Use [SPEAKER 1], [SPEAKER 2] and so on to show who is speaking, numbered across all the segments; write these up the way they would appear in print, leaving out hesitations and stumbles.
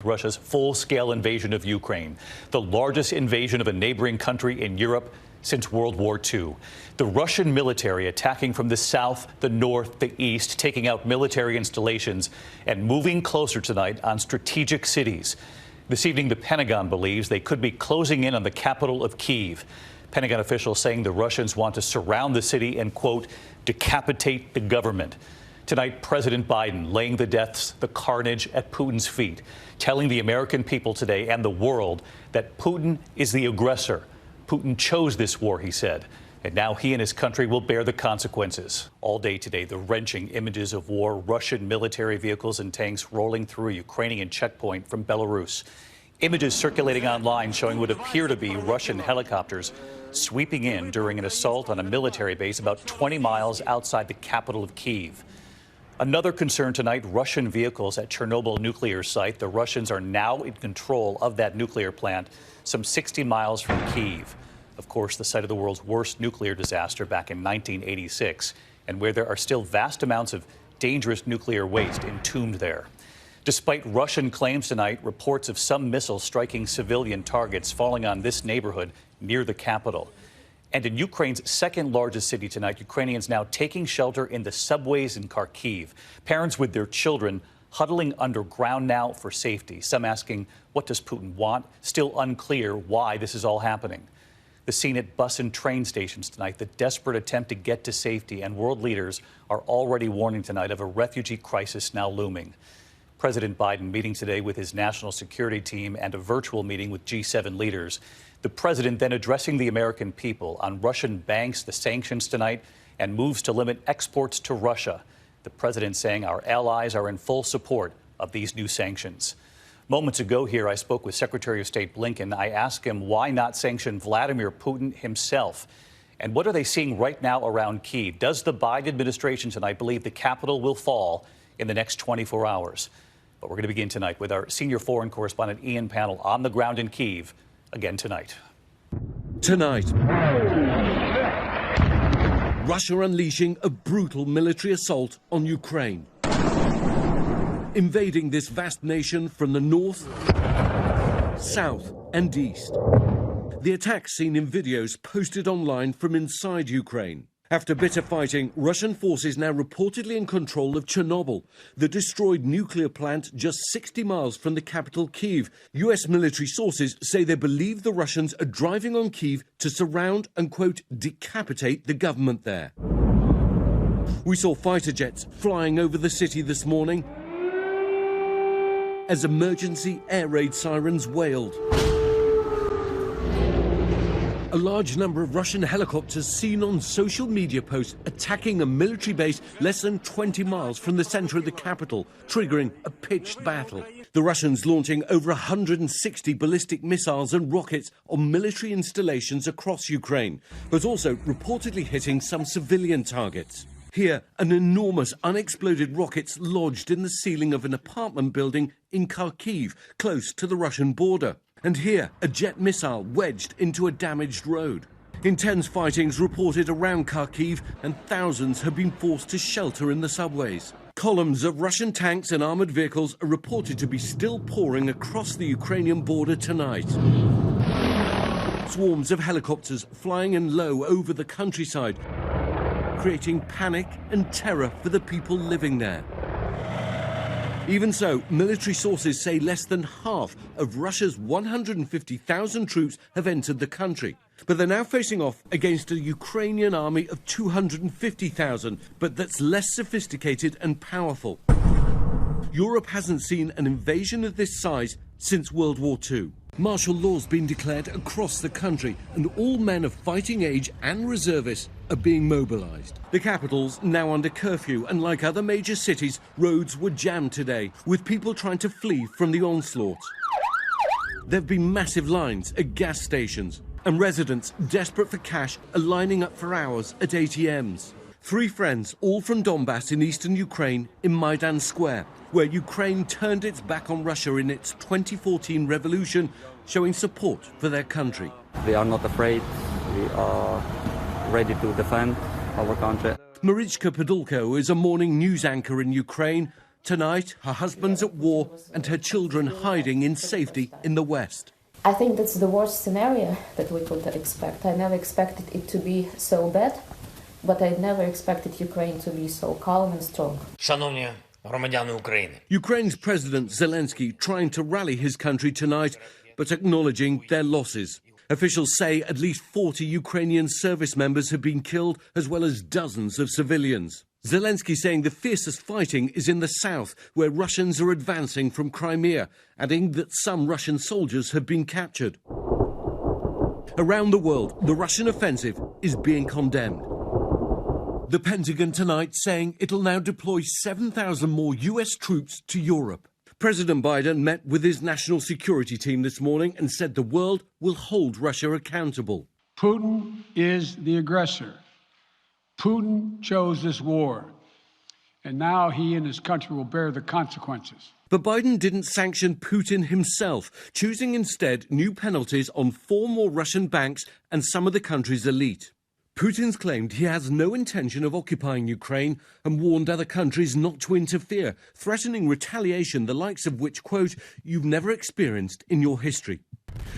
[SPEAKER 1] Russia's full-scale invasion of Ukraine, the largest invasion of a neighboring country in Europe since World War II. The Russian military attacking from the south, the north, the east, taking out military installations and moving closer tonight on strategic cities. This evening, the Pentagon believes they could be closing in on the capital of Kyiv. Pentagon officials saying the Russians want to surround the city and, quote, decapitate the government. Tonight, President Biden laying the deaths, the carnage at Putin's feet, telling the American people today and the world that Putin is the aggressor. Putin chose this war, he said, and now he and his country will bear the consequences. All day today, the wrenching images of war, Russian military vehicles and tanks rolling through a Ukrainian checkpoint from Belarus. Images circulating online showing what appear to be Russian helicopters sweeping in during an assault on a military base about 20 miles outside the capital of Kyiv. Another concern tonight, Russian vehicles at Chernobyl nuclear site. The Russians are now in control of that nuclear plant, some 60 miles from Kyiv. Of course, the site of the world's worst nuclear disaster back in 1986, and where there are still vast amounts of dangerous nuclear waste entombed there. Despite Russian claims tonight, reports of some missiles striking civilian targets falling on this neighborhood near the capital. And in Ukraine's second largest city tonight, Ukrainians now taking shelter in the subways in Kharkiv. Parents with their children huddling underground now for safety. Some asking, what does Putin want? Still unclear why this is all happening. The scene at bus and train stations tonight, the desperate attempt to get to safety, and world leaders are already warning tonight of a refugee crisis now looming. President Biden meeting today with his national security team and a virtual meeting with G7 leaders. The president then addressing the American people on Russian banks, the sanctions tonight, and moves to limit exports to Russia. The president saying our allies are in full support of these new sanctions. Moments ago here, I spoke with Secretary of State Blinken. I asked him why not sanction Vladimir Putin himself? And what are they seeing right now around Kyiv? Does the Biden administration tonight believe the capital will fall in the next 24 hours? But we're going to begin tonight with our senior foreign correspondent Ian Pannell on the ground in Kyiv. Again tonight.
[SPEAKER 2] Russia unleashing a brutal military assault on Ukraine, invading this vast nation from the north, south and east. The attacks seen in videos posted online from inside Ukraine. After bitter fighting, Russian forces now reportedly in control of Chernobyl, the destroyed nuclear plant just 60 miles from the capital Kyiv. US military sources say they believe the Russians are driving on Kyiv to surround and, quote, decapitate the government there. We saw fighter jets flying over the city this morning as emergency air raid sirens wailed. A large number of Russian helicopters seen on social media posts attacking a military base less than 20 miles from the center of the capital, triggering a pitched battle. The Russians launching over 160 ballistic missiles and rockets on military installations across Ukraine, but also reportedly hitting some civilian targets. Here, an enormous unexploded rocket's lodged in the ceiling of an apartment building in Kharkiv, close to the Russian border. And here, a jet missile wedged into a damaged road. Intense fightings reported around Kharkiv, and thousands have been forced to shelter in the subways. Columns of Russian tanks and armoured vehicles are reported to be still pouring across the Ukrainian border tonight. Swarms of helicopters flying in low over the countryside, creating panic and terror for the people living there. Even so, military sources say less than half of Russia's 150,000 troops have entered the country. But they're now facing off against a Ukrainian army of 250,000, but that's less sophisticated and powerful. Europe hasn't seen an invasion of this size since World War II. Martial law's been declared across the country, and all men of fighting age and reservists are being mobilized. The capital's now under curfew, and like other major cities, roads were jammed today, with people trying to flee from the onslaught. There have been massive lines at gas stations, and residents desperate for cash are lining up for hours at ATMs. Three friends, all from Donbass in eastern Ukraine, in Maidan Square, where Ukraine turned its back on Russia in its 2014 revolution, showing support for their country.
[SPEAKER 3] We are not afraid. We are ready to defend our country.
[SPEAKER 2] Marichka Podolko is a morning news anchor in Ukraine. Tonight, her husband's at war and her children hiding in safety in the West.
[SPEAKER 4] I think that's the worst scenario that we could expect. I never expected it to be so bad, but I never expected Ukraine to be so calm and strong.
[SPEAKER 5] Шановні громадяни України.
[SPEAKER 2] Ukraine's President Zelensky trying to rally his country tonight, but acknowledging their losses. Officials say at least 40 Ukrainian service members have been killed, as well as dozens of civilians. Zelensky saying the fiercest fighting is in the south, where Russians are advancing from Crimea, adding that some Russian soldiers have been captured. Around the world, the Russian offensive is being condemned. The Pentagon tonight saying it'll now deploy 7,000 more US troops to Europe. President Biden met with his national security team this morning and said the world will hold Russia accountable.
[SPEAKER 6] Putin is the aggressor. Putin chose this war, and now he and his country will bear the consequences.
[SPEAKER 2] But Biden didn't sanction Putin himself, choosing instead new penalties on 4 more Russian banks and some of the country's elite. Putin's claimed he has no intention of occupying Ukraine and warned other countries not to interfere, threatening retaliation the likes of which, quote, you've never experienced in your history.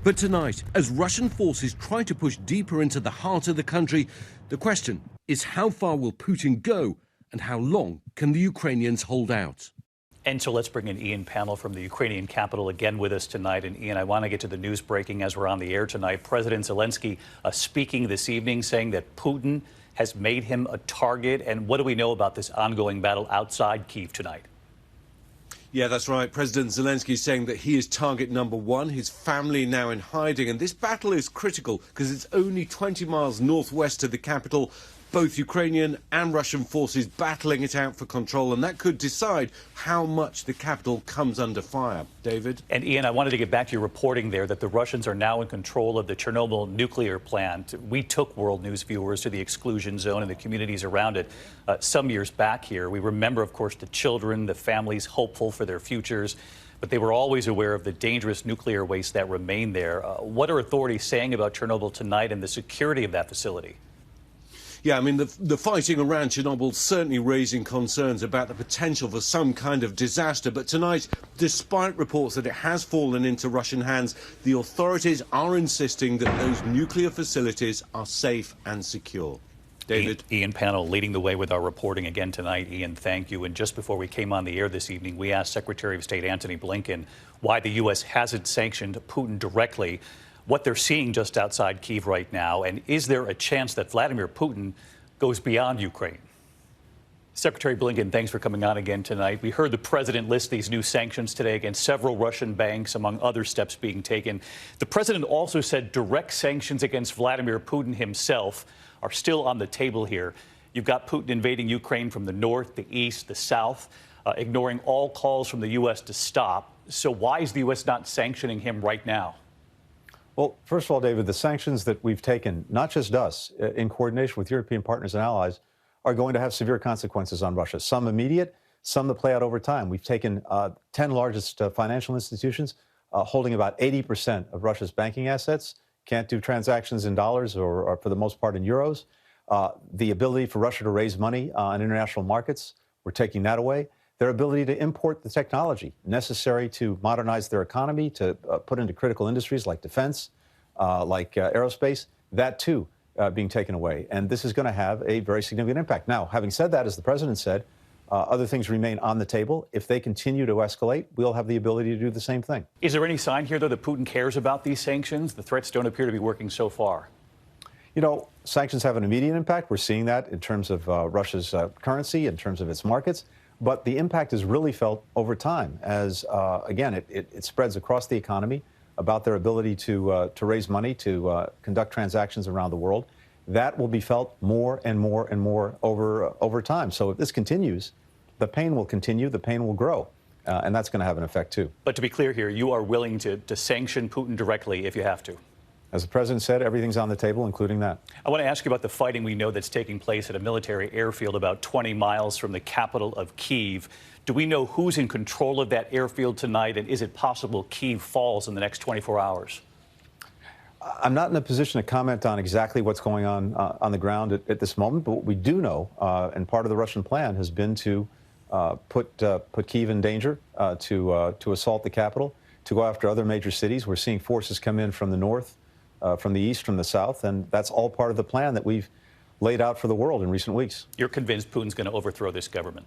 [SPEAKER 2] But tonight, as Russian forces try to push deeper into the heart of the country, the question is how far will Putin go and how long can the Ukrainians hold out?
[SPEAKER 1] And so let's bring in Ian Pannell from the Ukrainian capital again with us tonight. And Ian, I want to get to the news breaking as we're on the air tonight. President Zelensky speaking this evening, saying that Putin has made him a target. And what do we know about this ongoing battle outside Kyiv tonight?
[SPEAKER 2] Yeah, that's right. President Zelensky saying that he is target number 1, his family now in hiding. And this battle is critical because it's only 20 miles northwest of the capital. Both Ukrainian and Russian forces battling it out for control, and that could decide how much the capital comes under fire. David?
[SPEAKER 1] And Ian, I wanted to get back to your reporting there that the Russians are now in control of the Chernobyl nuclear plant. We took World News viewers to the exclusion zone and the communities around it some years back here. We remember, of course, the children, the families hopeful for their futures, but they were always aware of the dangerous nuclear waste that remained there. What are authorities saying about Chernobyl tonight and the security of that facility?
[SPEAKER 2] Yeah, I mean, the fighting around Chernobyl certainly raising concerns about the potential for some kind of disaster. But tonight, despite reports that it has fallen into Russian hands, the authorities are insisting that those nuclear facilities are safe and secure. David?
[SPEAKER 1] Ian Pannell leading the way with our reporting again tonight. Ian, thank you. And just before we came on the air this evening, we asked Secretary of State Antony Blinken why the U.S. hasn't sanctioned Putin directly, what they're seeing just outside Kyiv right now, and is there a chance that Vladimir Putin goes beyond Ukraine? Secretary Blinken, thanks for coming on again tonight. We heard the president list these new sanctions today against several Russian banks, among other steps being taken. The president also said direct sanctions against Vladimir Putin himself are still on the table here. You've got Putin invading Ukraine from the north, the east, the south, ignoring all calls from the U.S. to stop. So why is the U.S. not sanctioning him right now?
[SPEAKER 7] Well, first of all, David, the sanctions that we've taken, not just us, in coordination with European partners and allies, are going to have severe consequences on Russia. Some immediate, some that play out over time. We've taken 10 largest financial institutions holding about 80% of Russia's banking assets, can't do transactions in dollars or for the most part in euros. The ability for Russia to raise money on international markets, we're taking that away. Their ability to import the technology necessary to modernize their economy, to put into critical industries like defense, like aerospace, that too being taken away. And this is going to have a very significant impact. Now, having said that, as the president said, other things remain on the table. If they continue to escalate, we'll have the ability to do the same thing.
[SPEAKER 1] Is there any sign here, though, that Putin cares about these sanctions? The threats don't appear to be working so far.
[SPEAKER 7] You know, sanctions have an immediate impact. We're seeing that in terms of Russia's currency, in terms of its markets. But the impact is really felt over time as, again, it spreads across the economy about their ability to raise money, to conduct transactions around the world. That will be felt more and more and more over time. So if this continues, the pain will continue, the pain will grow, and that's going to have an effect, too.
[SPEAKER 1] But to be clear here, you are willing to sanction Putin directly if you have to?
[SPEAKER 7] As the president said, everything's on the table, including that.
[SPEAKER 1] I want to ask you about the fighting we know that's taking place at a military airfield about 20 miles from the capital of Kyiv. Do we know who's in control of that airfield tonight, and is it possible Kyiv falls in the next 24 hours?
[SPEAKER 7] I'm not in a position to comment on exactly what's going on the ground at this moment, but what we do know, and part of the Russian plan has been to put Kyiv in danger, to assault the capital, to go after other major cities. We're seeing forces come in from the north, from the east, from the south, and that's all part of the plan that we've laid out for the world in recent weeks.
[SPEAKER 1] You're convinced Putin's going to overthrow this government?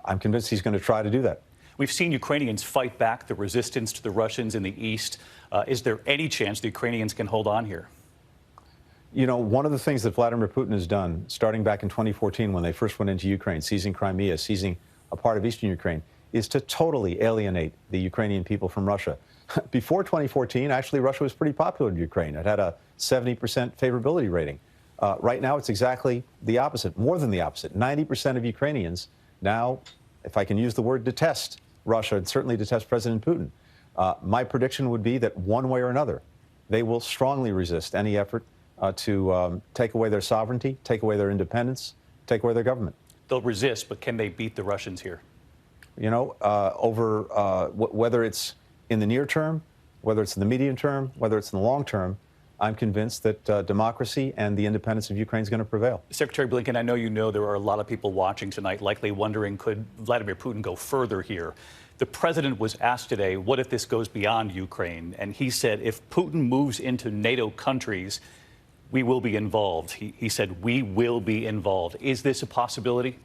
[SPEAKER 7] I'm convinced he's going to try to do that.
[SPEAKER 1] We've seen Ukrainians fight back the resistance to the Russians in the east. Is there any chance the Ukrainians can hold on here?
[SPEAKER 7] You know, one of the things that Vladimir Putin has done, starting back in 2014 when they first went into Ukraine, seizing Crimea, seizing a part of eastern Ukraine, is to totally alienate the Ukrainian people from Russia. Before 2014, actually, Russia was pretty popular in Ukraine. It had a 70% favorability rating. Right now, it's exactly the opposite, more than the opposite. 90% of Ukrainians now, if I can use the word, detest Russia and certainly detest President Putin. My prediction would be that one way or another, they will strongly resist any effort to take away their sovereignty, take away their independence, take away their government.
[SPEAKER 1] They'll resist, but can they beat the Russians here?
[SPEAKER 7] You know, whether it's in the near term, whether it's in the medium term, whether it's in the long term, I'm convinced that democracy and the independence of Ukraine is going to prevail.
[SPEAKER 1] Secretary Blinken, I know you know there are a lot of people watching tonight likely wondering, could Vladimir Putin go further here? The president was asked today, what if this goes beyond Ukraine? And he said, if Putin moves into NATO countries, we will be involved. He said, we will be involved. Is this a possibility?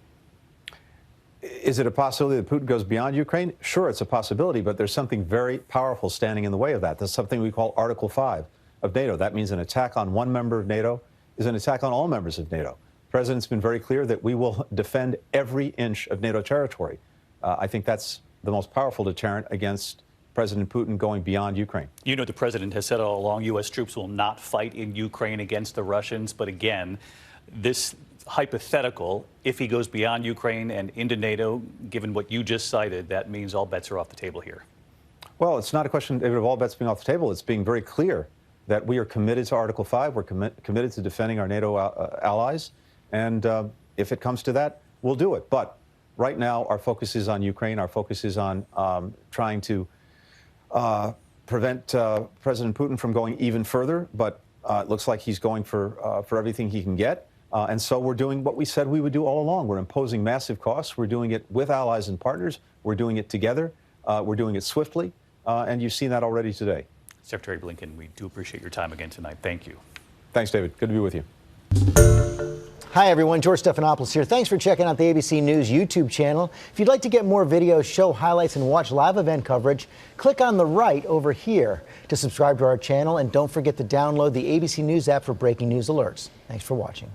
[SPEAKER 7] Is it a possibility that Putin goes beyond Ukraine? Sure, it's a possibility, but there's something very powerful standing in the way of that. There's something we call Article 5 of NATO. That means an attack on one member of NATO is an attack on all members of NATO. The president's been very clear that we will defend every inch of NATO territory. I think that's the most powerful deterrent against President Putin going beyond Ukraine.
[SPEAKER 1] You know, the president has said all along U.S. troops will not fight in Ukraine against the Russians. But again, this hypothetical, if he goes beyond Ukraine and into NATO, given what you just cited, that means all bets are off the table here.
[SPEAKER 7] Well, it's not a question, David, of all bets being off the table. It's being very clear that we are committed to Article 5. We're committed to defending our NATO allies. And if it comes to that, we'll do it. But right now, our focus is on Ukraine. Our focus is on trying to prevent President Putin from going even further. But it looks like he's going for everything he can get. And so we're doing what we said we would do all along. We're imposing massive costs. We're doing it with allies and partners. We're doing it together. We're doing it swiftly. And you've seen that already today.
[SPEAKER 1] Secretary Blinken, we do appreciate your time again tonight. Thank you.
[SPEAKER 7] Thanks, David. Good to be with you.
[SPEAKER 8] Hi, everyone. George Stephanopoulos here. Thanks for checking out the ABC News YouTube channel. If you'd like to get more videos, show highlights, and watch live event coverage, click on the right over here to subscribe to our channel. And don't forget to download the ABC News app for breaking news alerts. Thanks for watching.